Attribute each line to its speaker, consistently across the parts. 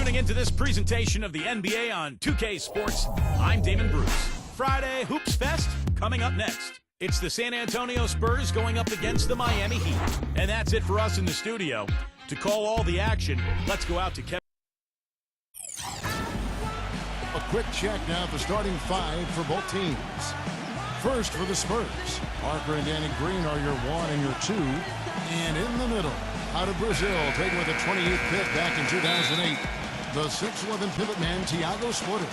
Speaker 1: tuning into this presentation of the NBA on 2K Sports. I'm Damon Bruce. Friday Hoops Fest coming up next. It's the San Antonio Spurs going up against the Miami Heat. And that's it for us in the studio. To call all the action, let's go out to Kevin.
Speaker 2: A quick check now at the starting five for both teams. First for the Spurs, Parker and Danny Green are your 1 and your 2. And in the middle, out of Brazil, taken with a 28th pick back in 2008, the 6'11" pivot man, Thiago Splitter.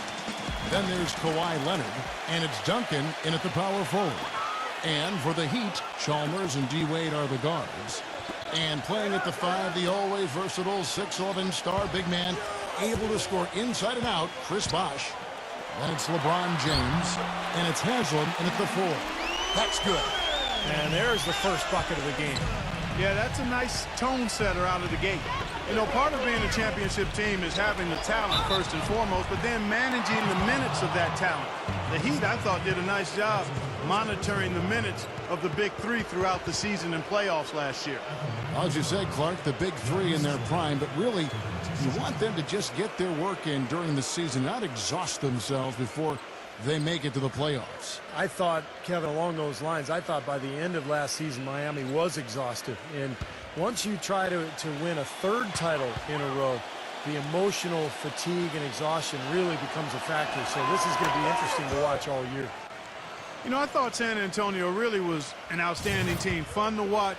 Speaker 2: Then there's Kawhi Leonard, and it's Duncan in at the power forward. And for the Heat, Chalmers and D-Wade are the guards. And playing at the 5, the always versatile 6'11" star big man, able to score inside and out, Chris Bosh. Then it's LeBron James, and it's Haslam in at the 4. That's good.
Speaker 3: And there's the first bucket of the game.
Speaker 4: Yeah, that's a nice tone setter out of the gate. You know, part of being a championship team is having the talent first and foremost, but then managing the minutes of that talent. The Heat, I thought, did a nice job monitoring the minutes of the big three throughout the season and playoffs last year.
Speaker 2: Well, as you said, Clark, the big three in their prime, but really, you want them to just get their work in during the season, not exhaust themselves before they make it to the playoffs.
Speaker 3: I thought, Kevin, along those lines, I thought by the end of last season, Miami was exhausted. And once you try to win a third title in a row, the emotional fatigue and exhaustion really becomes a factor. So this is going to be interesting to watch all year.
Speaker 4: You know, I thought San Antonio really was an outstanding team. Fun to watch,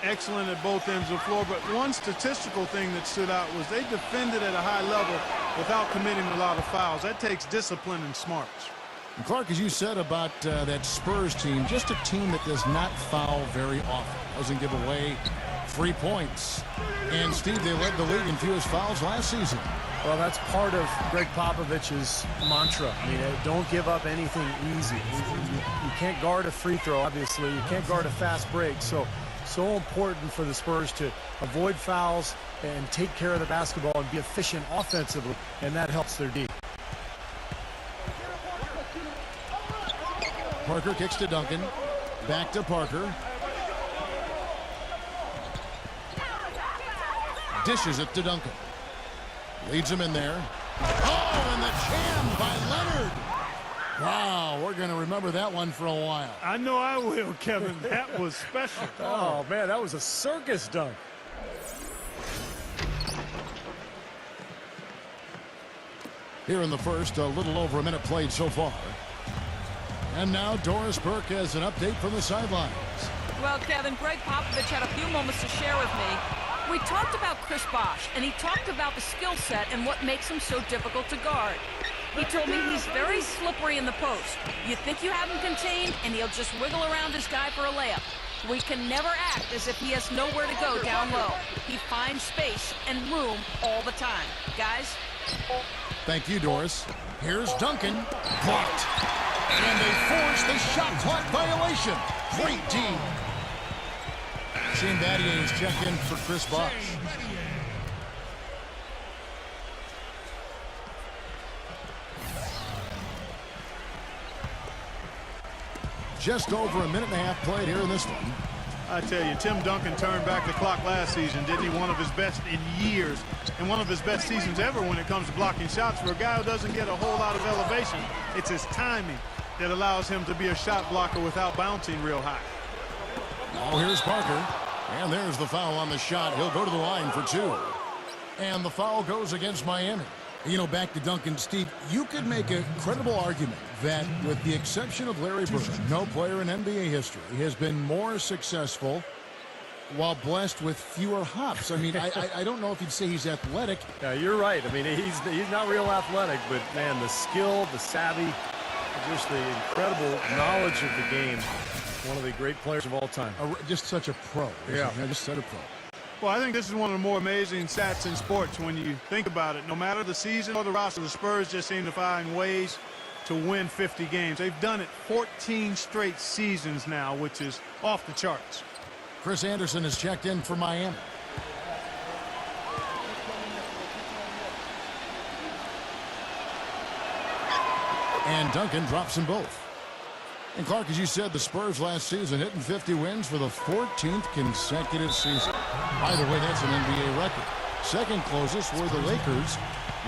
Speaker 4: excellent at both ends of the floor. But one statistical thing that stood out was they defended at a high level without committing a lot of fouls. That takes discipline and smarts.
Speaker 2: And Clark, as you said about that Spurs team, just a team that does not foul very often, doesn't give away free points. And, Steve, they led the league in fewest fouls last season.
Speaker 3: Well, that's part of Greg Popovich's mantra. I mean, don't give up anything easy. You can't guard a free throw, obviously. You can't guard a fast break. So important for the Spurs to avoid fouls and take care of the basketball and be efficient offensively, and that helps their D.
Speaker 2: Parker kicks to Duncan. Back to Parker. Dishes it to Duncan. Leads him in there. Oh, and the jam by Leonard. Wow, we're going to remember that one for a while.
Speaker 4: I know I will, Kevin. That was special.
Speaker 3: Oh, man, that was a circus dunk.
Speaker 2: Here in the first, a little over a minute played so far. And now Doris Burke has an update from the sidelines.
Speaker 5: Well, Kevin, Greg Popovich had a few moments to share with me. We talked about Chris Bosh, and he talked about the skill set and what makes him so difficult to guard. He told me he's very slippery in the post. You think you have him contained, and he'll just wiggle around his guy for a layup. We can never act as if he has nowhere to go down low. He finds space and room all the time. Guys?
Speaker 2: Thank you, Doris. Here's Duncan. Blocked. And they force the shot clock violation. Great D. Shane Battier is checked in for Chris Bosh. Just over a minute and a half played here in this one.
Speaker 4: I tell you, Tim Duncan turned back the clock last season, didn't he? One of his best in years, and one of his best seasons ever when it comes to blocking shots. For a guy who doesn't get a whole lot of elevation, it's his timing that allows him to be a shot blocker without bouncing real high.
Speaker 2: Oh, here's Parker. And there's the foul on the shot. He'll go to the line for 2. And the foul goes against Miami. You know, back to Duncan, Steve, you could make a credible argument that with the exception of Larry Bird, no player in NBA history has been more successful while blessed with fewer hops. I mean, I don't know if you'd say he's athletic.
Speaker 3: Yeah, you're right. I mean, he's not real athletic, but, man, the skill, the savvy, just the incredible knowledge of the game. One of the great players of all time.
Speaker 2: Just such a pro.
Speaker 3: Yeah.
Speaker 2: Just such a pro.
Speaker 4: Well, I think this is one of the more amazing stats in sports when you think about it. No matter the season or the roster, the Spurs just seem to find ways to win 50 games. They've done it 14 straight seasons now, which is off the charts.
Speaker 2: Chris Anderson has checked in for Miami. And Duncan drops them both. And Clark, as you said, the Spurs last season hitting 50 wins for the 14th consecutive season. By the way, that's an NBA record. Second closest were the Lakers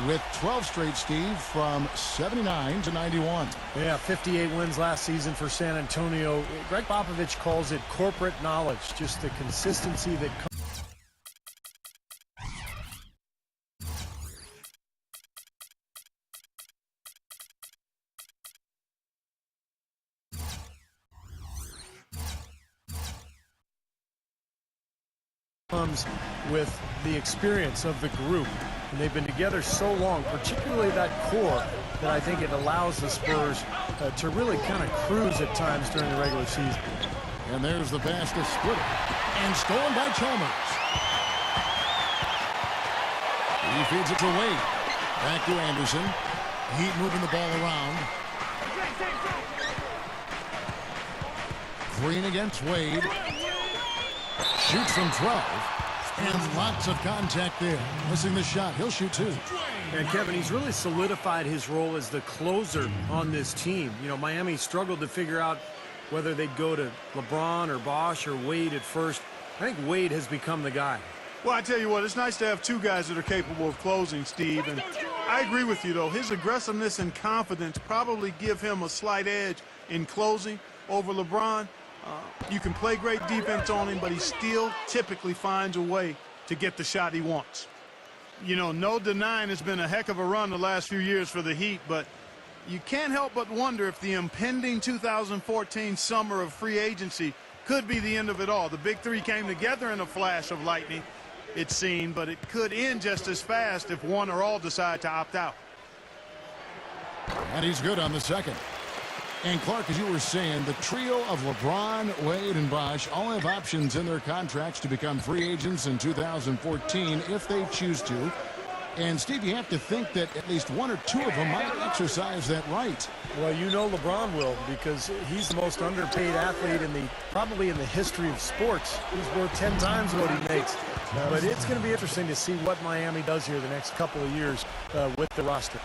Speaker 2: with 12 straight, Steve, from 79 to 91.
Speaker 3: Yeah, 58 wins last season for San Antonio. Greg Popovich calls it corporate knowledge, just the consistency that comes with the experience of the group. And they've been together so long, particularly that core, that I think it allows the Spurs to really kind of cruise at times during the regular season.
Speaker 2: And there's the pass to Splitter. And stolen by Chalmers. He feeds it to Wade. Back to Anderson. Heat moving the ball around. Green against Wade. Shoots from 12. And lots of contact there. Missing the shot. He'll shoot two.
Speaker 3: And Kevin, he's really solidified his role as the closer on this team. You know, Miami struggled to figure out whether they'd go to LeBron or Bosh or Wade at first. I think Wade has become the guy.
Speaker 4: Well, I tell you what, it's nice to have two guys that are capable of closing, Steve. And I agree with you, though. His aggressiveness and confidence probably give him a slight edge in closing over LeBron. You can play great defense on him, but he still typically finds a way to get the shot he wants. You know, no denying it's been a heck of a run the last few years for the Heat, but you can't help but wonder if the impending 2014 summer of free agency could be the end of it all. The big three came together in a flash of lightning, it seemed, but it could end just as fast if one or all decide to opt out.
Speaker 2: And he's good on the second. And Clark, as you were saying, the trio of LeBron, Wade, and Bosh all have options in their contracts to become free agents in 2014 if they choose to. And, Steve, you have to think that at least one or two of them might exercise that right.
Speaker 3: Well, you know LeBron will, because he's the most underpaid athlete probably in the history of sports. He's worth 10 times what he makes. But it's going to be interesting to see what Miami does here the next couple of years with the roster.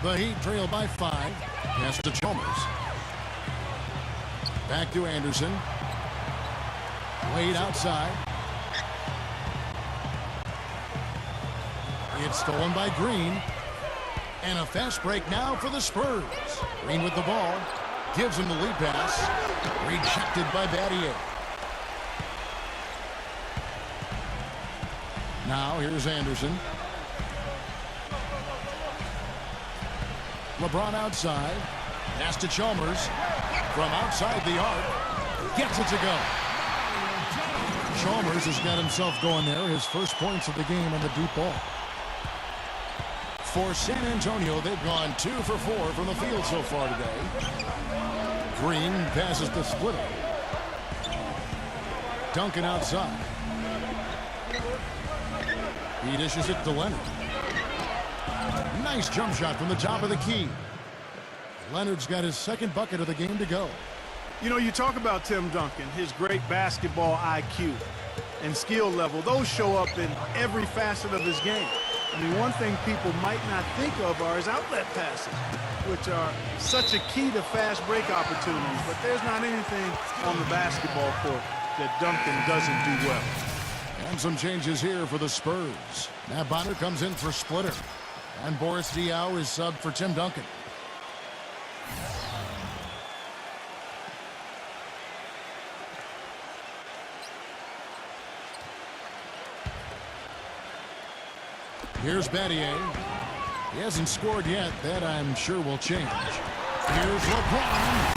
Speaker 2: The Heat trail by 5. Pass to Chalmers. Back to Anderson. Wade outside. It's stolen by Green. And a fast break now for the Spurs. Green with the ball. Gives him the lead pass. Rejected by Battier. Now here's Anderson. LeBron outside. Pass to Chalmers. From outside the arc. Gets it to go. Chalmers has got himself going there. His first points of the game on the deep ball. For San Antonio, they've gone 2 for 4 from the field so far today. Green passes to Splitter. Duncan outside. He dishes it to Leonard. Nice jump shot from the top of the key. Leonard's got his second bucket of the game to go.
Speaker 4: You know, you talk about Tim Duncan, his great basketball IQ and skill level. Those show up in every facet of his game. I mean, one thing people might not think of are his outlet passes, which are such a key to fast break opportunities. But there's not anything on the basketball court that Duncan doesn't do well.
Speaker 2: And some changes here for the Spurs. Matt Bonner comes in for Splitter. And Boris Diaw is subbed for Tim Duncan. Here's Battier. He hasn't scored yet. That, I'm sure, will change. Here's LeBron.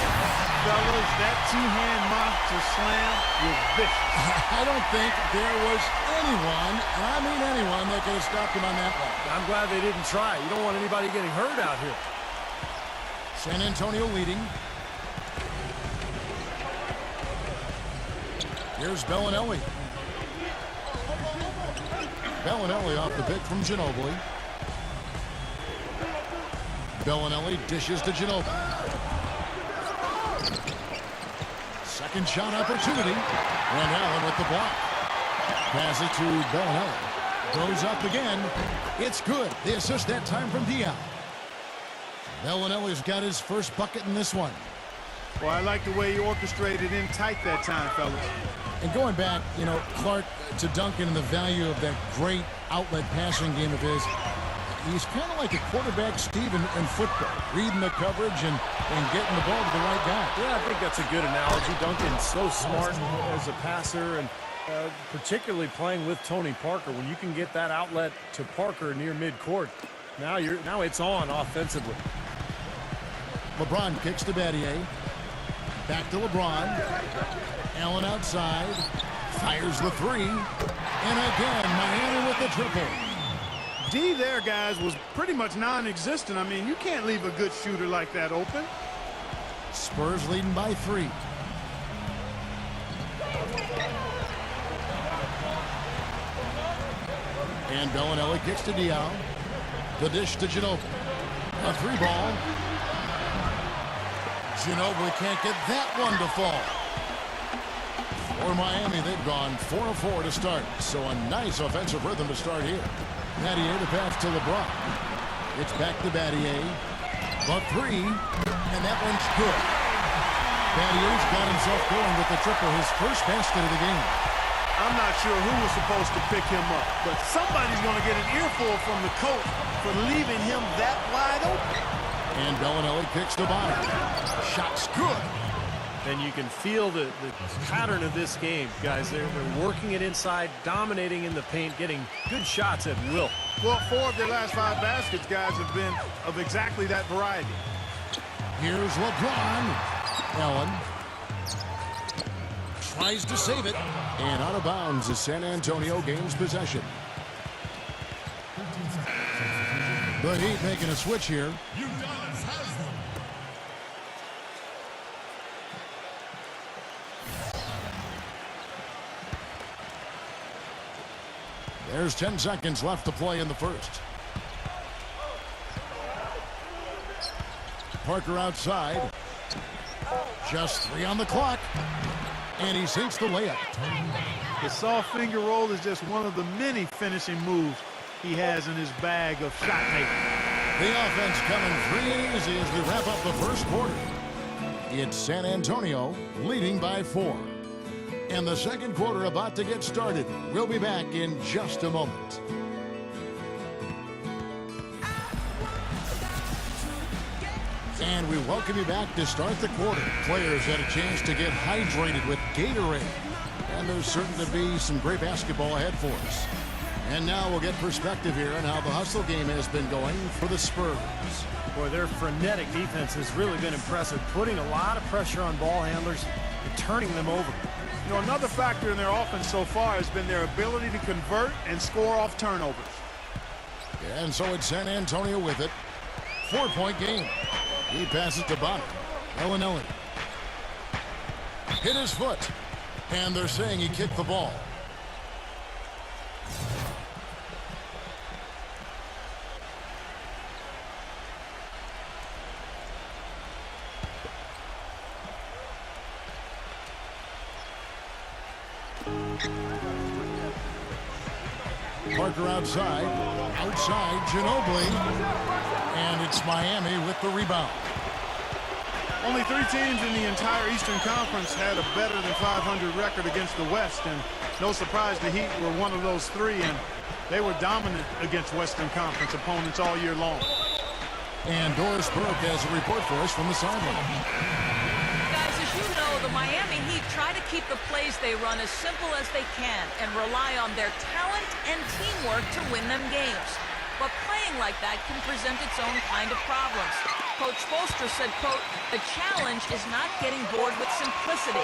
Speaker 4: Fellas, that two-hand monster slam was vicious.
Speaker 2: I don't think there was anyone, and I mean anyone, that could have stopped him on that one.
Speaker 3: I'm glad they didn't try. You don't want anybody getting hurt out here.
Speaker 2: San Antonio leading. Here's Bellinelli. Bellinelli off the pick from Ginobili. Bellinelli dishes to Ginobili. Second shot opportunity. And Allen with the block. Pass it to Bellinelli. Goes up again. It's good. The assist that time from Diaw. Bellinelli's got his first bucket in this one.
Speaker 4: Well, I like the way he orchestrated in tight that time, fellas.
Speaker 2: And going back, you know, Clark, to Duncan and the value of that great outlet passing game of his, He's kind of like a quarterback, Steve, in football, reading the coverage and getting the ball to the right guy.
Speaker 3: Yeah, I think that's a good analogy. Duncan's so smart as a passer, and particularly playing with Tony Parker. When you can get that outlet to Parker near midcourt, now it's on offensively.
Speaker 2: LeBron kicks to Battier. Back to LeBron. Allen outside. Fires the three. And again, Miami with the triple.
Speaker 4: D there, guys, was pretty much non-existent. I mean, you can't leave a good shooter like that open.
Speaker 2: Spurs leading by 3. And Bellinelli kicks to Diaw. The dish to Ginobili. A 3-ball. Ginobili can't get that one to fall. For Miami, they've gone 4 of 4 to start. So a nice offensive rhythm to start here. Battier to pass to LeBron. It's back to Battier. The 3, and that one's good. Battier's got himself going with the triple, his first basket of the game.
Speaker 4: I'm not sure who was supposed to pick him up, but somebody's going to get an earful from the coach for leaving him that wide open.
Speaker 2: And Bellinelli kicks the bottom. Shot's good.
Speaker 3: And you can feel the pattern of this game, guys. They're working it inside, dominating in the paint, getting good shots at will.
Speaker 4: Well, 4 of their last 5 baskets, guys, have been of exactly that variety.
Speaker 2: Here's LeBron. Allen tries to save it. And out of bounds is San Antonio gains possession. The Heat making a switch here. There's 10 seconds left to play in the first. Parker outside. Just 3 on the clock. And he sinks the layup.
Speaker 4: The soft finger roll is just one of the many finishing moves he has in his bag of shot making.
Speaker 2: The offense coming free and easy as we wrap up the first quarter. It's San Antonio leading by 4. And the second quarter about to get started. We'll be back in just a moment. And we welcome you back to start the quarter. Players had a chance to get hydrated with Gatorade. And there's certain to be some great basketball ahead for us. And now we'll get perspective here on how the hustle game has been going for the Spurs.
Speaker 3: Boy, their frenetic defense has really been impressive, putting a lot of pressure on ball handlers and turning them over.
Speaker 4: You know, another factor in their offense so far has been their ability to convert and score off turnovers.
Speaker 2: And so it's San Antonio with it. 4-point game. He passes to Bonner. Bellinelli hit his foot. And they're saying he kicked the ball. Parker outside Ginobili, and it's Miami with the rebound.
Speaker 4: Only 3 teams in the entire Eastern Conference had a better than 500 record against the West, and no surprise the Heat were one of those 3, and they were dominant against Western Conference opponents all year long.
Speaker 2: And Doris Burke has a report for us from the sideline.
Speaker 5: Guys, as you know, the Miami Heat try to keep the plays they run as simple as they can and rely on their talent and teamwork to win them games. But playing like that can present its own kind of problems. Coach Spoelstra said, quote, "The challenge is not getting bored with simplicity.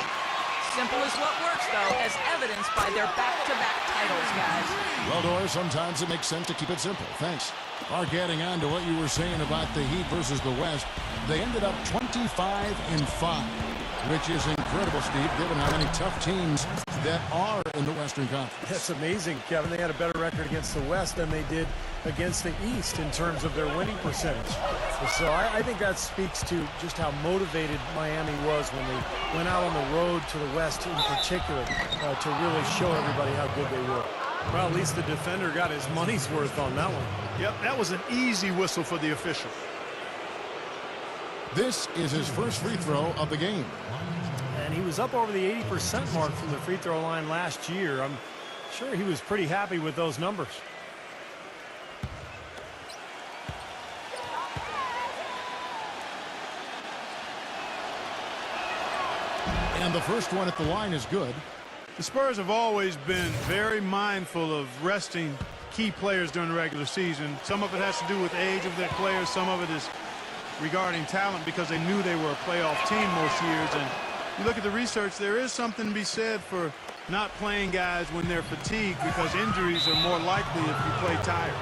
Speaker 5: Simple is what works, though, as evidenced by their back-to-back titles, guys."
Speaker 2: Well, Doris, sometimes it makes sense to keep it simple. Thanks. Mark, adding on to what you were saying about the Heat versus the West, they ended up 25-5, which is incredible, Steve, given how many tough teams that are in the Western Conference.
Speaker 3: That's amazing, Kevin. They had a better record against the West than they did against the East in terms of their winning percentage. So I think that speaks to just how motivated Miami was when they went out on the road to the West in particular to really show everybody how good they were. Well, at least the defender got his money's worth on that one.
Speaker 4: Yep, that was an easy whistle for the official.
Speaker 2: This is his first free throw of the game.
Speaker 3: And he was up over the 80% mark from the free throw line last year. I'm sure he was pretty happy with those numbers.
Speaker 2: And the first one at the line is good.
Speaker 4: The Spurs have always been very mindful of resting key players during the regular season. Some of it has to do with age of their players. Some of it is regarding talent because they knew they were a playoff team most years. And you look at the research, there is something to be said for not playing guys when they're fatigued because injuries are more likely if you play tired.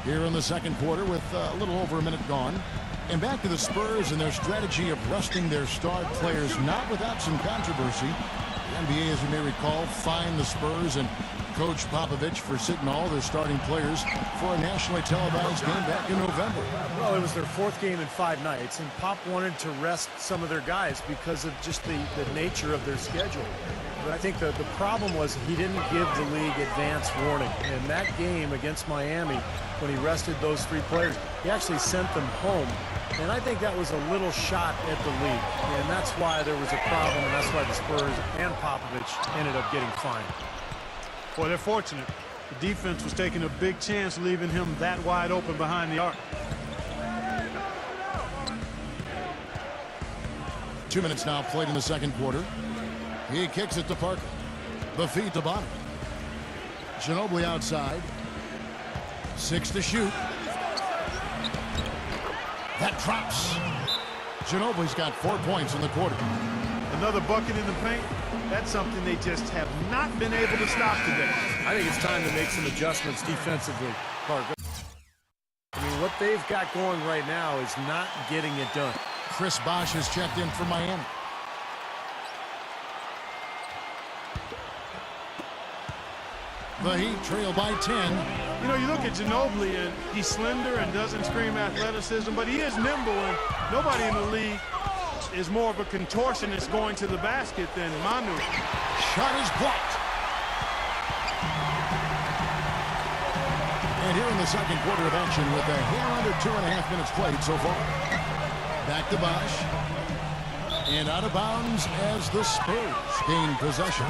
Speaker 2: Here in the second quarter with a little over a minute gone. And back to the Spurs and their strategy of resting their star players, not without some controversy. The NBA, as you may recall, fined the Spurs and Coach Popovich for sitting all their starting players for a nationally televised game back in November.
Speaker 3: Well, it was their 4th game in 5 nights, and Pop wanted to rest some of their guys because of just the nature of their schedule. But I think the problem was he didn't give the league advance warning. And that game against Miami, when he rested those 3 players, he actually sent them home. And I think that was a little shot at the league. And that's why there was a problem, and that's why the Spurs and Popovich ended up getting fined.
Speaker 4: Boy, they're fortunate. The defense was taking a big chance leaving him that wide open behind the arc.
Speaker 2: 2 minutes now played in the second quarter. He kicks it to Parker. The feed to bottom. Ginobili outside. 6 to shoot. That drops. Ginobili's got 4 points in the quarter.
Speaker 4: Another bucket in the paint. That's something they just have not been able to stop today.
Speaker 3: I think it's time to make some adjustments defensively, Parker. I mean, what they've got going right now is not getting it done.
Speaker 2: Chris Bosh has checked in for Miami. The Heat trail by 10.
Speaker 4: You know, you look at Ginobili, and he's slender and doesn't scream athleticism, but he is nimble, and nobody in the league is more of a contortionist going to the basket than Manu.
Speaker 2: Shot is blocked. And here in the second quarter of action with a hair under 2.5 minutes played so far. Back to Bosh. And out of bounds as the Spurs gain possession.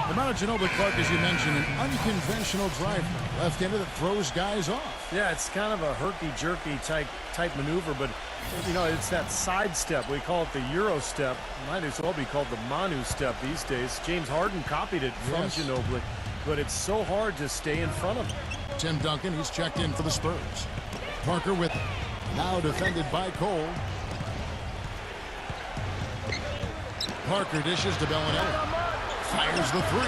Speaker 2: The Manu Ginobili, Clark, as you mentioned, an unconventional driver. Left-handed that throws guys off.
Speaker 3: Yeah, it's kind of a herky-jerky type maneuver, but, you know, it's that side step. We call it the Euro step. It might as well be called the Manu step these days. James Harden copied it from Ginobili, but it's so hard to stay in front of him.
Speaker 2: Tim Duncan, he's checked in for the Spurs. Parker with him. Now defended by Cole. Parker dishes to Bellinelli. Fires the 3.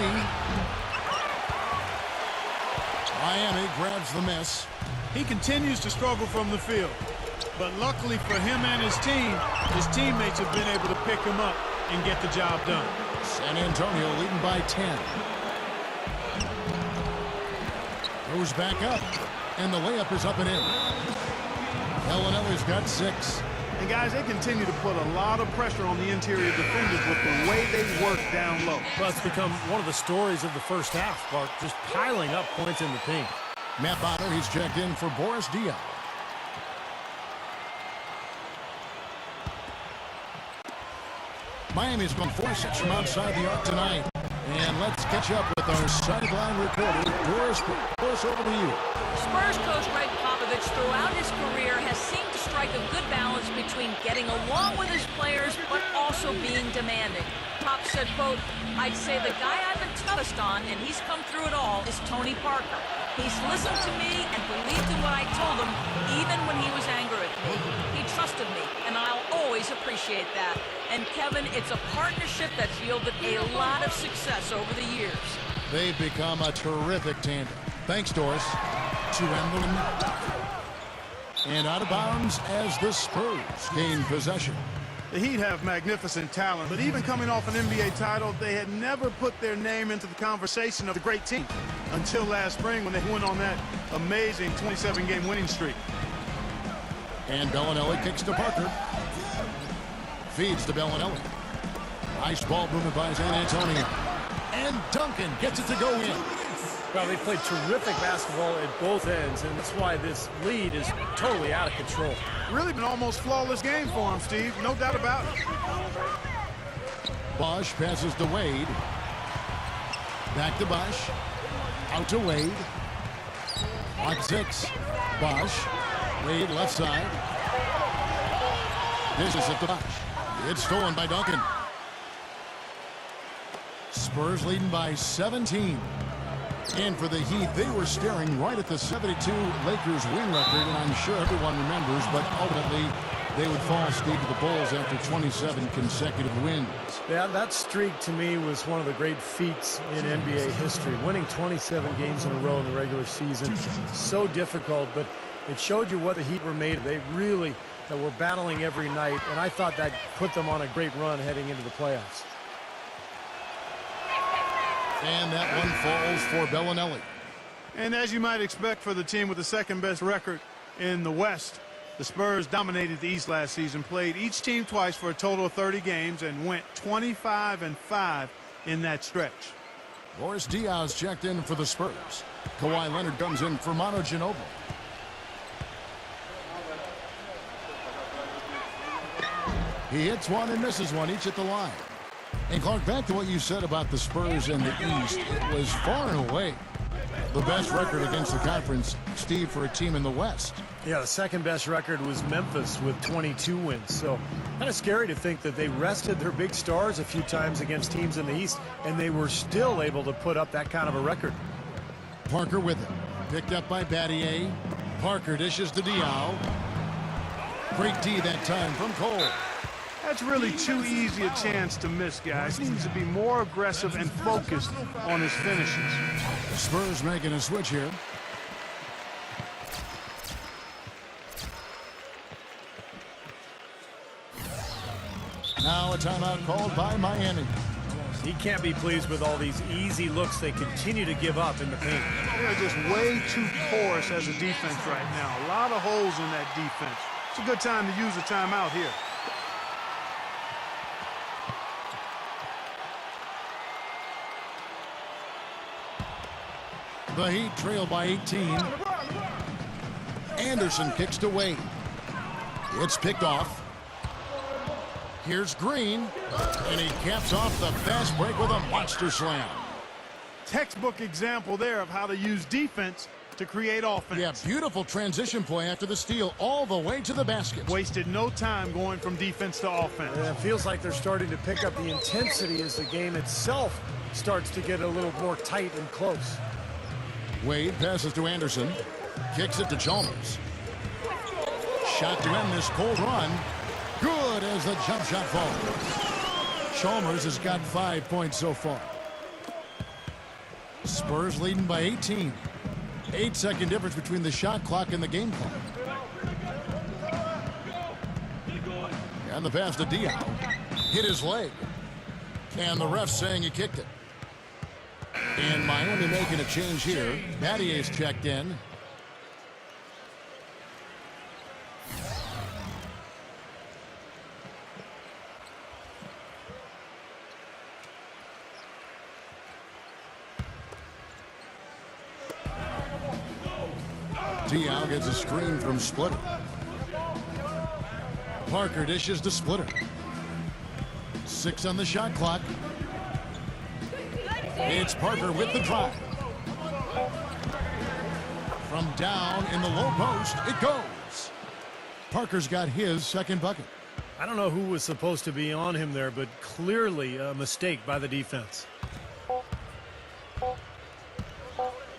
Speaker 2: Miami grabs the miss.
Speaker 4: He continues to struggle from the field. But luckily for him and his teammates have been able to pick him up and get the job done.
Speaker 2: San Antonio leading by 10. Goes back up. And the layup is up and in. Bellinelli's got 6.
Speaker 4: And guys, they continue to put a lot of pressure on the interior defenders with the way they work down low.
Speaker 3: Well, it's become one of the stories of the first half, Clark, just piling up points in the paint.
Speaker 2: Matt Bonner, he's checked in for Boris Diaw. Miami's going 4-6 from outside the arc tonight. And let's catch up with our sideline reporter, Doris. Doris, over to you.
Speaker 5: Spurs coach Greg Popovich throughout his career has seemed to strike a good balance between getting along with his players but also being demanding. Pop said, quote, "I'd say the guy I've been toughest on, and he's come through it all, is Tony Parker. He's listened to me and believed in what I told him, even when he was angry at me. He trusted me, and I'll always appreciate that. And Kevin, it's a partnership that's yielded a lot of success over the years."
Speaker 2: They've become a terrific tandem. Thanks, Doris. To Emblem. And out of bounds as the Spurs gain possession.
Speaker 4: The Heat have magnificent talent, but even coming off an NBA title, they had never put their name into the conversation of a great team until last spring when they went on that amazing 27-game winning streak.
Speaker 2: And Bellinelli kicks to Parker. Feeds to Bellinelli. Nice ball movement by San Antonio. And Duncan gets it to go in.
Speaker 3: Well, they played terrific basketball at both ends, and that's why this lead is totally out of control.
Speaker 4: Really been almost flawless game for him, Steve. No doubt about it.
Speaker 2: Bosh passes to Wade. Back to Bosh. Out to Wade. On 6. Bosch. Wade left side. This is it to Bosch. It's stolen by Duncan. Spurs leading by 17. And for the Heat, they were staring right at the 72 Lakers win record, and I'm sure everyone remembers, but ultimately they would fall, Steve, to the Bulls after 27 consecutive wins.
Speaker 3: Yeah, that streak to me was one of the great feats in NBA history. Winning 27 games in a row in the regular season, so difficult, but it showed you what the Heat were made of. They really were battling every night, and I thought that put them on a great run heading into the playoffs.
Speaker 2: And that one falls for Bellinelli.
Speaker 4: And as you might expect for the team with the second best record in the West, the Spurs dominated the East last season, played each team twice for a total of 30 games, and went 25-5 in that stretch.
Speaker 2: Boris Diaz checked in for the Spurs. Kawhi Leonard comes in for Manu Ginobili. He hits one and misses one, each at the line. And Clark, back to what you said about the Spurs and the East, it was far and away the best record against the conference, Steve, for a team in the West.
Speaker 3: Yeah, the second best record was Memphis with 22 wins. So kind of scary to think that they rested their big stars a few times against teams in the East, and they were still able to put up that kind of a record.
Speaker 2: Parker with it. Picked up by Battier. Parker dishes to Diaw. Great D that time from Cole.
Speaker 4: That's really too easy a chance to miss, guys. He needs to be more aggressive and focused on his finishes.
Speaker 2: Spurs making a switch here. Now a timeout called by Miami.
Speaker 3: He can't be pleased with all these easy looks they continue to give up in the paint.
Speaker 4: They're just way too porous as a defense right now. A lot of holes in that defense. It's a good time to use a timeout here.
Speaker 2: The Heat trail by 18. Anderson kicks to Wade. It's picked off. Here's Green, and he caps off the fast break with a monster slam.
Speaker 4: Textbook example there of how to use defense to create offense.
Speaker 2: Yeah, beautiful transition play after the steal all the way to the basket.
Speaker 4: Wasted no time going from defense to offense.
Speaker 3: Yeah, it feels like they're starting to pick up the intensity as the game itself starts to get a little more tight and close.
Speaker 2: Wade passes to Anderson. Kicks it to Chalmers. Shot to end this cold run. Good as the jump shot falls. Chalmers has got 5 points so far. Spurs leading by 18. 8-second difference between the shot clock and the game clock. And the pass to Diaw. Hit his leg. And the ref saying he kicked it. And Miami making a change here. Battier's checked in. Diaw gets a screen from Splitter. Parker dishes to Splitter. 6 on the shot clock. It's Parker with the drive. From down in the low post, it goes. Parker's got his second bucket.
Speaker 3: I don't know who was supposed to be on him there, but clearly a mistake by the defense.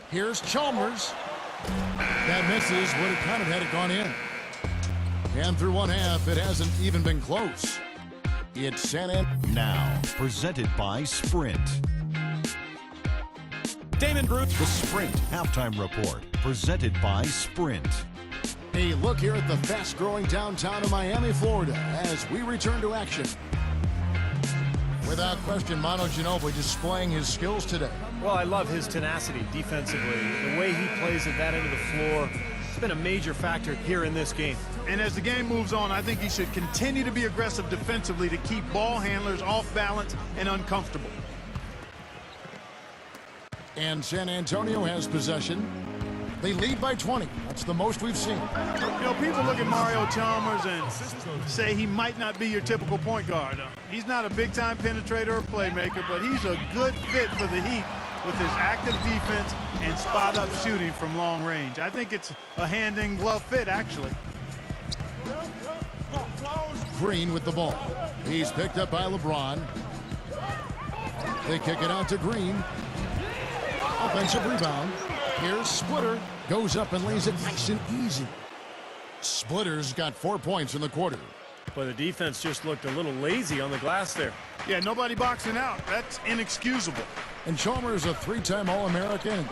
Speaker 2: Here's Chalmers. That misses, would have kind of had it gone in. And through one half, it hasn't even been close. It's San Antonio.
Speaker 6: Now, presented by Sprint.
Speaker 1: Damon Bruce.
Speaker 6: The Sprint Halftime Report, presented by Sprint.
Speaker 2: A look here at the fast-growing downtown of Miami, Florida, as we return to action. Without question, Manu Ginobili displaying his skills today.
Speaker 3: Well, I love his tenacity defensively. The way he plays at that end of the floor, it's been a major factor here in this game.
Speaker 4: And as the game moves on, I think he should continue to be aggressive defensively to keep ball handlers off balance and uncomfortable.
Speaker 2: And San Antonio has possession. They lead by 20. That's the most we've seen.
Speaker 4: You know, people look at Mario Chalmers and say he might not be your typical point guard. He's not a big-time penetrator or playmaker, but he's a good fit for the Heat with his active defense and spot-up shooting from long range. I think it's a hand-in-glove fit, actually.
Speaker 2: Green with the ball. He's picked up by LeBron. They kick it out to Green. Offensive rebound. Here's Splitter. Goes up and lays it nice and easy. Splitter's got 4 points in the quarter.
Speaker 3: But the defense just looked a little lazy on the glass there.
Speaker 4: Yeah, nobody boxing out. That's inexcusable.
Speaker 2: And Chalmers, a three-time All-American,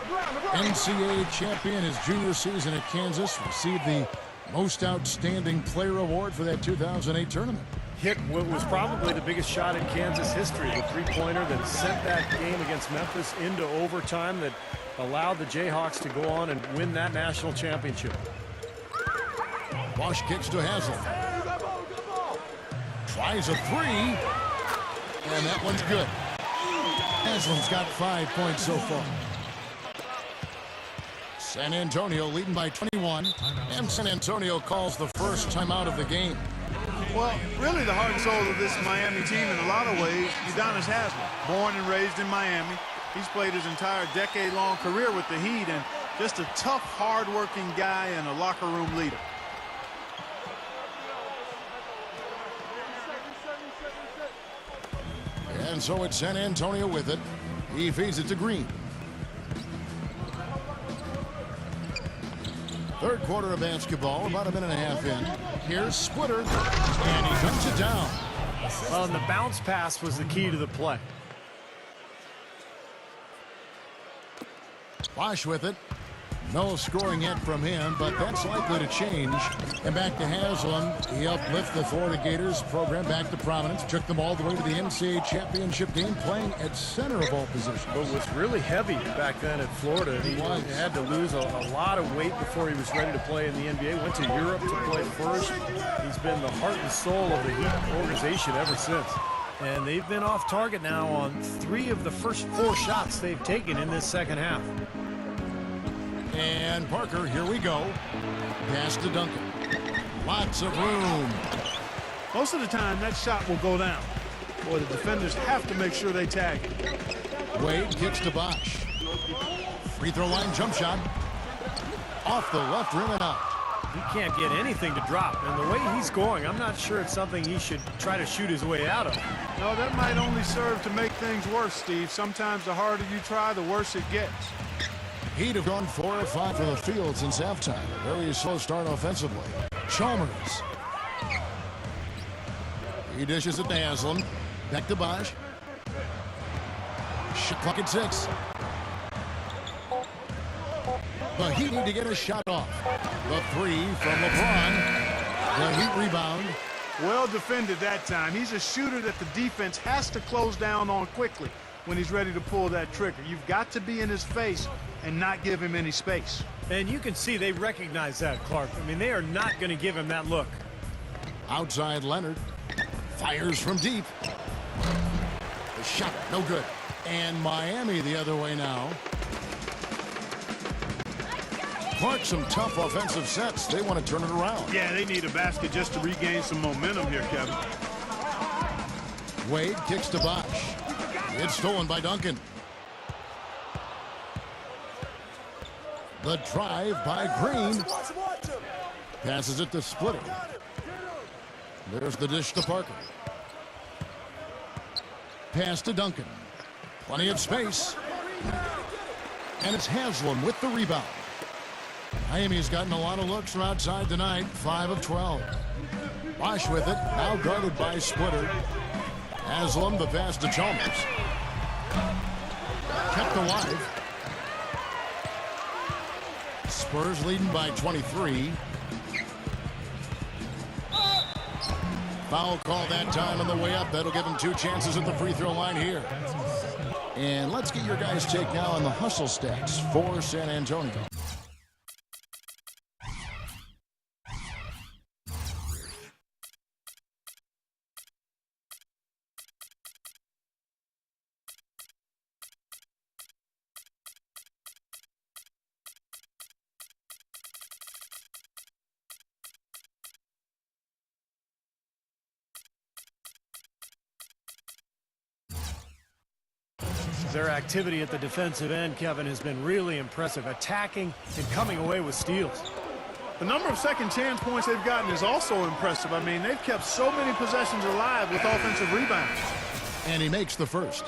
Speaker 2: NCAA champion his junior season at Kansas, received the Most Outstanding Player Award for that 2008 tournament.
Speaker 3: Hit what was probably the biggest shot in Kansas history, the three-pointer that sent that game against Memphis into overtime that allowed the Jayhawks to go on and win that national championship.
Speaker 2: Bosch kicks to Haslam. Tries a three, and that one's good. Haslam's got 5 points so far. San Antonio leading by 21, and San Antonio calls the first timeout of the game.
Speaker 4: Well, really the heart and soul of this Miami team in a lot of ways, Udonis Haslam. Born and raised in Miami. He's played his entire decade-long career with the Heat, and just a tough, hard-working guy and a locker room leader.
Speaker 2: And so it's San Antonio with it. He feeds it to Green. Third quarter of basketball, about a minute and a half in. Here's Splitter, and he dunks it down.
Speaker 3: Well, and the bounce pass was the key to the play.
Speaker 2: Bosch with it. No scoring yet from him, but that's likely to change. And back to Haslam. He helped lift the Florida Gators program back to prominence. Took them all the way to the NCAA championship game, playing at center of all positions.
Speaker 3: But was really heavy back then at Florida. He had to lose a lot of weight before he was ready to play in the NBA. Went to Europe to play first. He's been the heart and soul of the Heat organization ever since. And they've been off target now on 3 of the first 4 shots they've taken in this second half.
Speaker 2: And Parker, here we go. Pass to Duncan. Lots of room.
Speaker 4: Most of the time, that shot will go down. Boy, the defenders have to make sure they tag it.
Speaker 2: Wade kicks to Bosch. Free throw line jump shot. Off the left rim and out.
Speaker 3: He can't get anything to drop. And the way he's going, I'm not sure it's something he should try to shoot his way out of.
Speaker 4: No, that might only serve to make things worse, Steve. Sometimes the harder you try, the worse it gets.
Speaker 2: He'd have gone 4 or 5 for the field since halftime. A very slow start offensively. Chalmers. He dishes it to Haslam. Back to Bosch. Shot clock at 6. The Heat need to get a shot off. The 3 from LeBron. The Heat rebound.
Speaker 4: Well defended that time. He's a shooter that the defense has to close down on quickly when he's ready to pull that trigger. You've got to be in his face and not give him any space.
Speaker 3: And you can see they recognize that, Clark. I mean, they are not going to give him that look.
Speaker 2: Outside Leonard. Fires from deep. The shot, no good. And Miami the other way now. Clark, some tough offensive sets. They want to turn it around.
Speaker 4: Yeah, they need a basket just to regain some momentum here, Kevin.
Speaker 2: Wade kicks to Bosch. It's stolen by Duncan. The drive by Green. Passes it to Splitter. There's the dish to Parker. Pass to Duncan. Plenty of space. And it's Haslam with the rebound. Miami's gotten a lot of looks from outside tonight. 5 of 12. Bosch with it. Now guarded by Splitter. Haslam, the pass to Chalmers. Kept alive. Spurs leading by 23. Foul call that time on the way up. That'll give him 2 chances at the free throw line here. And let's get your guys' take now on the hustle stats for San Antonio.
Speaker 3: Their activity at the defensive end, Kevin, has been really impressive, attacking and coming away with steals.
Speaker 4: The number of second chance points they've gotten is also impressive. I mean, they've kept so many possessions alive with offensive rebounds.
Speaker 2: And he makes the first.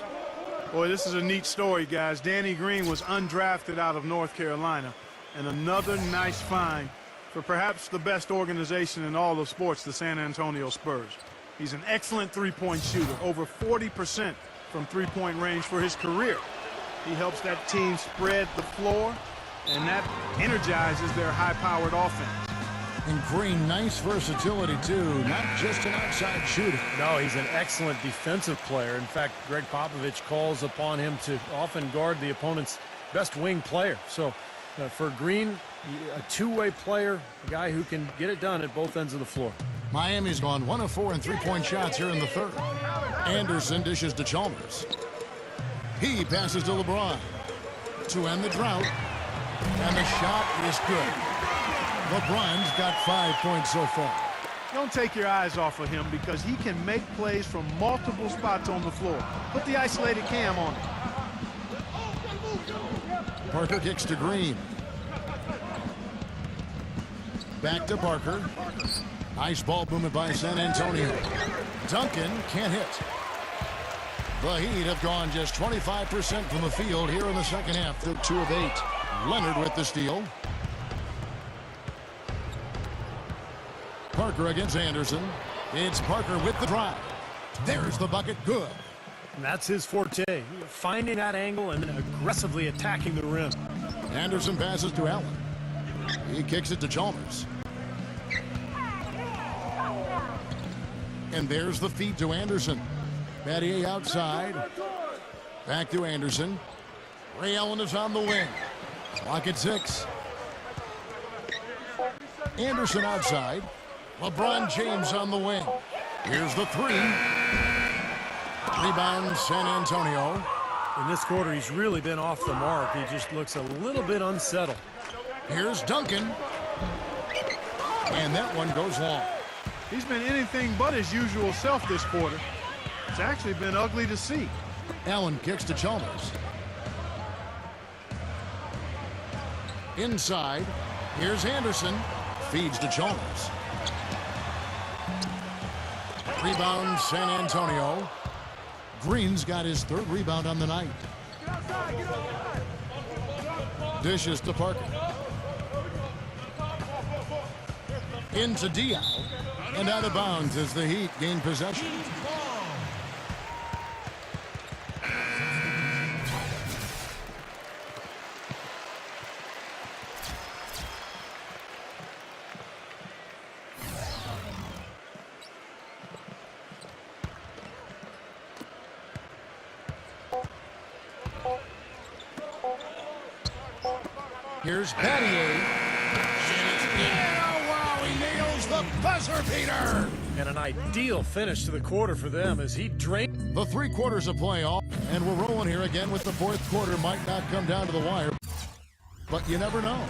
Speaker 4: Boy, this is a neat story, guys. Danny Green was undrafted out of North Carolina. And another nice find for perhaps the best organization in all of sports, the San Antonio Spurs. He's an excellent three-point shooter, over 40% from three-point range for his career. He helps that team spread the floor, and that energizes their high-powered offense.
Speaker 2: And Green, nice versatility, too. Not just an outside shooter.
Speaker 3: No, he's an excellent defensive player. In fact, Greg Popovich calls upon him to often guard the opponent's best wing player. So for Green, a two-way player, a guy who can get it done at both ends of the floor.
Speaker 2: Miami's gone 1 of 4 in three-point shots here in the third. Anderson dishes to Chalmers. He passes to LeBron to end the drought. And the shot is good. LeBron's got 5 points so far.
Speaker 4: Don't take your eyes off of him because he can make plays from multiple spots on the floor. Put the isolated cam on him.
Speaker 2: Parker kicks to Green. Back to Parker. Nice ball movement by San Antonio. Duncan can't hit. The Heat have gone just 25% from the field here in the second half. They're 2 of 8. Leonard with the steal. Parker against Anderson. It's Parker with the drive. There's the bucket. Good.
Speaker 3: And that's his forte, finding that angle and then aggressively attacking the rim.
Speaker 2: Anderson passes to Allen. He kicks it to Chalmers. And there's the feed to Anderson. Battier outside. Back to Anderson. Ray Allen is on the wing. Clock at 6. Anderson outside. LeBron James on the wing. Here's the 3. Rebound San Antonio.
Speaker 3: In this quarter, he's really been off the mark. He just looks a little bit unsettled.
Speaker 2: Here's Duncan. And that one goes long.
Speaker 4: He's been anything but his usual self this quarter. It's actually been ugly to see.
Speaker 2: Allen kicks to Chalmers. Inside. Here's Anderson. Feeds to Chalmers. Rebound San Antonio. Green's got his 3rd rebound on the night. Dishes to Parker. Into Diallo. And out of bounds as the Heat gain possession. Here's Battier. Yeah, wow, he nails the buzzer beater.
Speaker 3: And an ideal finish to the quarter for them as he drained.
Speaker 2: The 3 quarters of play off, and we're rolling here again with the 4th quarter. Might not come down to the wire, but you never know.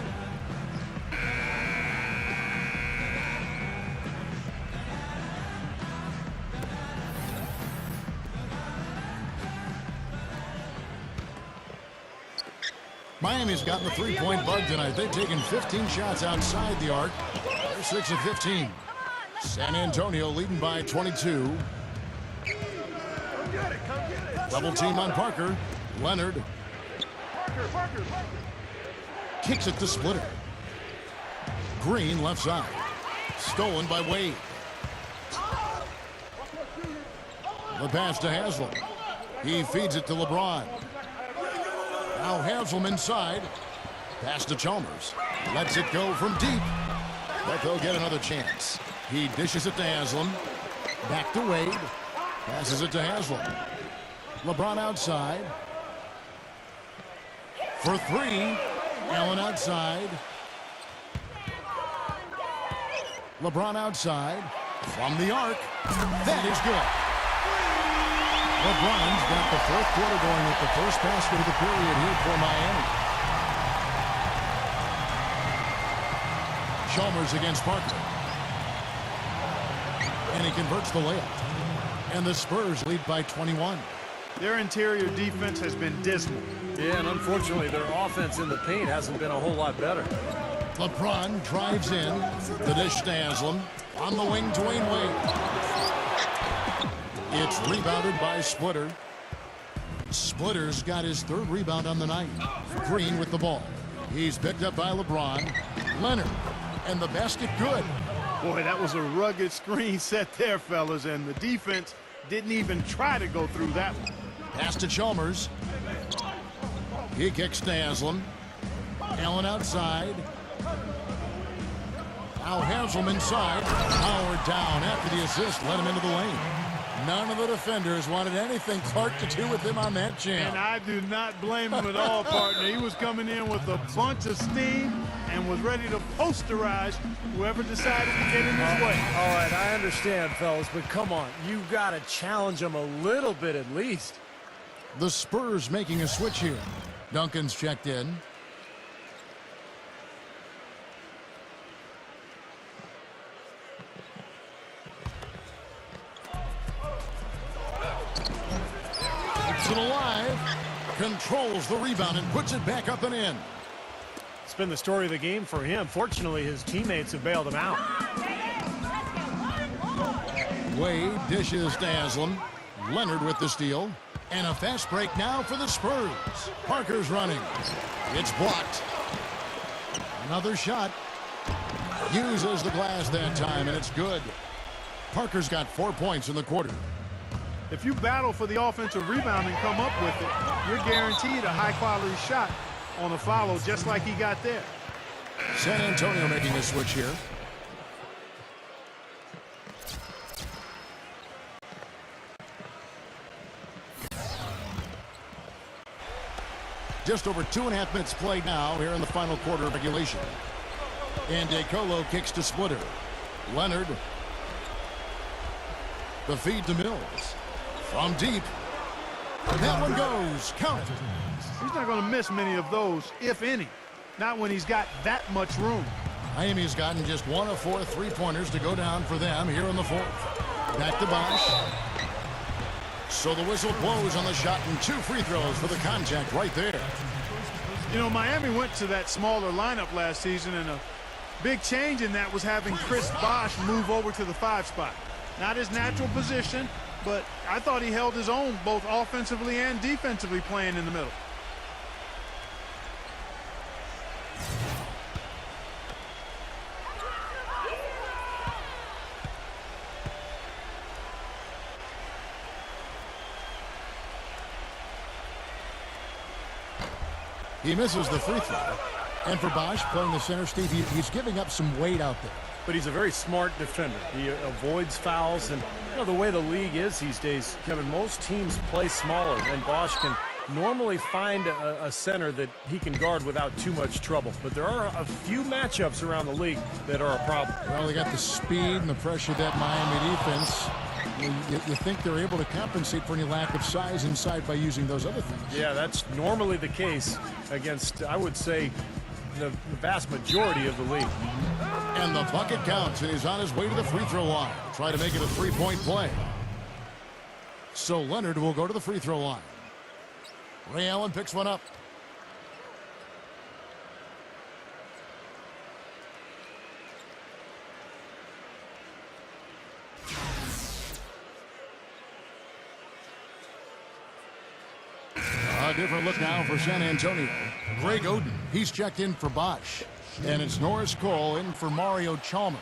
Speaker 2: Miami's gotten the 3-point bug tonight. They've taken 15 shots outside the arc. They're 6 of 15. San Antonio leading by 22. Double team on Parker. Leonard. Kicks it to Splitter. Green left side. Stolen by Wade. The pass to Haslam. He feeds it to LeBron. Now Haslam inside. Pass to Chalmers. Lets it go from deep. But they'll get another chance. He dishes it to Haslam. Back to Wade. Passes it to Haslam. LeBron outside. For 3. Allen outside. LeBron outside. From the arc. That is good. LeBron's got the 4th quarter going with the first basket of the period here for Miami. Chalmers against Parker. And he converts the layup. And the Spurs lead by 21.
Speaker 4: Their interior defense has been dismal.
Speaker 3: Yeah, and unfortunately, their offense in the paint hasn't been a whole lot better.
Speaker 2: LeBron drives in. The dish to Haslam. On the wing, Dwayne Wade. It's rebounded by Splitter. Splitter's got his third rebound on the night. Green with the ball. He's picked up by LeBron. Leonard. And the basket good.
Speaker 4: Boy, that was a rugged screen set there, fellas, and the defense didn't even try to go through that one.
Speaker 2: Pass to Chalmers. He kicks to Haslam. Allen outside. Now Haslam inside. Howard down after the assist. Let him into the lane. None of the defenders wanted anything Clark to do with him on that jam.
Speaker 4: And I do not blame him at all, partner. He was coming in with a bunch of steam and was ready to posterize whoever decided to get in his way.
Speaker 3: All right, I understand, fellas, but come on. You got to challenge him a little bit at least.
Speaker 2: The Spurs making a switch here. Duncan's checked in. Keeps it alive. Controls the rebound and puts it back up and in.
Speaker 3: It's been the story of the game for him. Fortunately, his teammates have bailed him out.
Speaker 2: Wade dishes to Haslam. Leonard with the steal. And a fast break now for the Spurs. Parker's running. It's blocked. Another shot. Uses the glass that time, and it's good. Parker's got 4 points in the quarter.
Speaker 4: If you battle for the offensive rebound and come up with it, you're guaranteed a high-quality shot on a follow just like he got there.
Speaker 2: San Antonio making a switch here. Just over 2.5 minutes played now here in the final quarter of regulation. And DeColo kicks to Splitter. Leonard. The feed to Mills. From deep. That one goes. Count it.
Speaker 4: He's not going to miss many of those, if any. Not when he's got that much room.
Speaker 2: Miami's gotten just 1 of 4 three-pointers to go down for them here in the fourth. Back to Bosch. So the whistle blows on the shot and 2 free throws for the contact right there.
Speaker 4: You know, Miami went to that smaller lineup last season, and a big change in that was having Chris Bosh move over to the 5 spot. Not his natural position, but I thought he held his own both offensively and defensively playing in the middle.
Speaker 2: He misses the free throw. And for Bosch playing the center, Steve, he's giving up some weight out there.
Speaker 3: But he's a very smart defender. He avoids fouls, and you know the way the league is these days, Kevin, most teams play smaller, and Bosch can normally find a center that he can guard without too much trouble. But there are a few matchups around the league that are a problem.
Speaker 2: Well, they got the speed and the pressure of that Miami defense. You think they're able to compensate for any lack of size inside by using those other things.
Speaker 3: Yeah, that's normally the case against, I would say, the vast majority of the league.
Speaker 2: And the bucket counts, and he's on his way to the free throw line. Try to make it a 3-point play. So Leonard will go to the free throw line. Ray Allen picks one up. A different look now for San Antonio. Greg Oden, he's checked in for Bosch. And it's Norris Cole in for Mario Chalmers.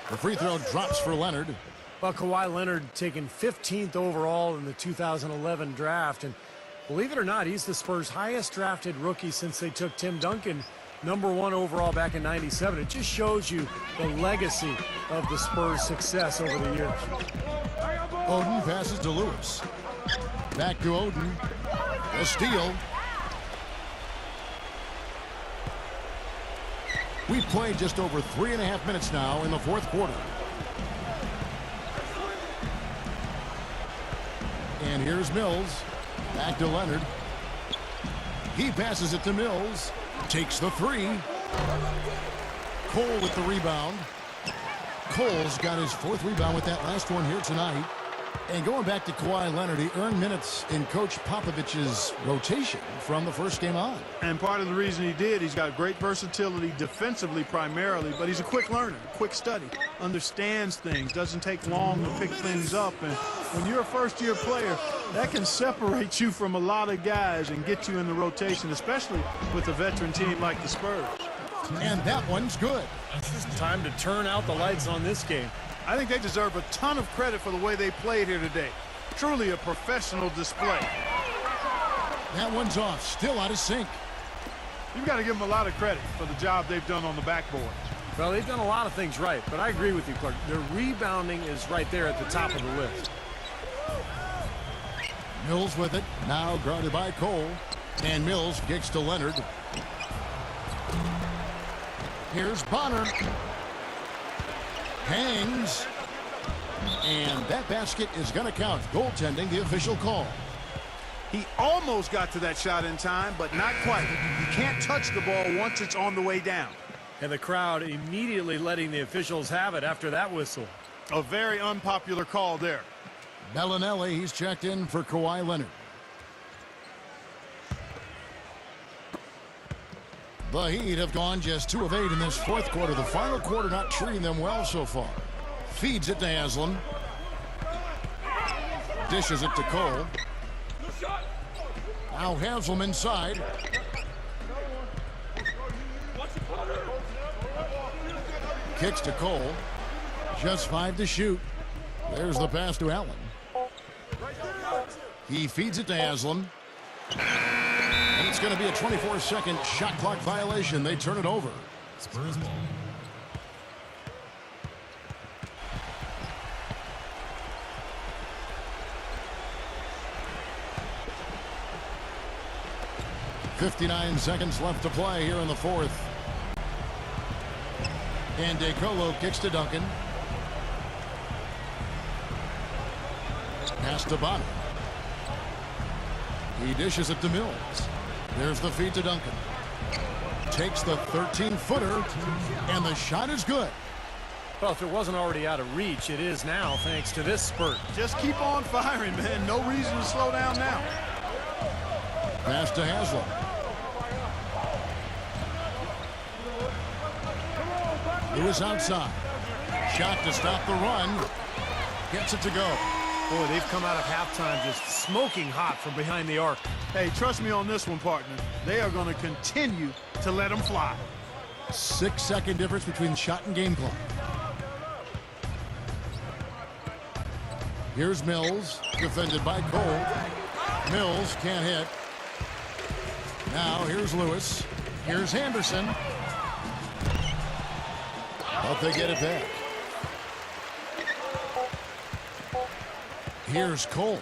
Speaker 2: The free throw drops for Leonard.
Speaker 3: Well, Kawhi Leonard taken 15th overall in the 2011 draft. And believe it or not, he's the Spurs' highest drafted rookie since they took Tim Duncan #1 overall back in '97. It just shows you the legacy of the Spurs' success over the years.
Speaker 2: Oden passes to Lewis. Back to Oden. A steal. We've played just over 3.5 minutes now in the fourth quarter. And here's Mills. Back to Leonard. He passes it to Mills. Takes the 3. Cole with the rebound. Cole's got his 4th rebound with that last one here tonight. And going back to Kawhi Leonard, he earned minutes in Coach Popovich's rotation from the first game on.
Speaker 4: And part of the reason he did, he's got great versatility defensively primarily, but he's a quick learner, quick study, understands things, doesn't take long to pick things up. And when you're a first-year player, that can separate you from a lot of guys and get you in the rotation, especially with a veteran team like the Spurs.
Speaker 2: And that one's good.
Speaker 3: It's time to turn out the lights on this game.
Speaker 4: I think they deserve a ton of credit for the way they played here today. Truly a professional display.
Speaker 2: That one's off, still out of sync.
Speaker 4: You've got to give them a lot of credit for the job they've done on the backboard.
Speaker 3: Well, they've done a lot of things right, but I agree with you, Clark. Their rebounding is right there at the top of the list.
Speaker 2: Mills with it, now guarded by Cole. And Mills kicks to Leonard. Here's Bonner. Hangs. And that basket is going to count. Goaltending, the official call.
Speaker 4: He almost got to that shot in time, but not quite. You can't touch the ball once it's on the way down.
Speaker 3: And the crowd immediately letting the officials have it after that whistle.
Speaker 4: A very unpopular call there.
Speaker 2: Bellinelli, he's checked in for Kawhi Leonard. The Heat have gone just 2 of 8 in this 4th quarter. The final quarter not treating them well so far. Feeds it to Haslam. Dishes it to Cole. Now Haslam inside. Kicks to Cole. Just 5 to shoot. There's the pass to Allen. He feeds it to Haslam. And it's going to be a 24-second shot clock violation. They turn it over.
Speaker 6: Spurs ball.
Speaker 2: .59 seconds left to play here in the 4th. And DeColo kicks to Duncan. Pass to Bonner. He dishes it to Mills. There's the feed to Duncan. Takes the 13-footer, and the shot is good.
Speaker 3: Well, if it wasn't already out of reach, it is now thanks to this spurt.
Speaker 4: Just keep on firing, man. No reason to slow down now.
Speaker 2: Pass to Haslam. Lewis outside. Shot to stop the run. Gets it to go.
Speaker 3: Boy, they've come out of halftime just smoking hot from behind the arc.
Speaker 4: Hey, trust me on this one, partner. They are going to continue to let them fly.
Speaker 2: 6-second difference between shot and game clock. Here's Mills, defended by Cole. Mills can't hit. Now here's Lewis. Here's Henderson. But they get it back. Here's Cole.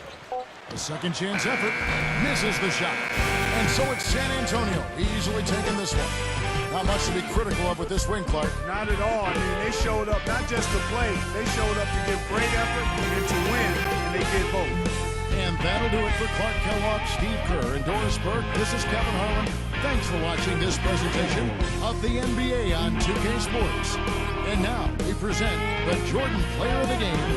Speaker 2: A second chance effort. Misses the shot. And so it's San Antonio easily taking this one. Not much to be critical of with this win, Clark.
Speaker 4: Not at all. I mean, they showed up not just to play. They showed up to give great effort and to win, and they did both.
Speaker 2: And that'll do it for Clark Kellogg, Steve Kerr, and Doris Burke. This is Kevin Harlan. Thanks for watching this presentation of the NBA on 2K Sports. And now we present the Jordan Player of the Game.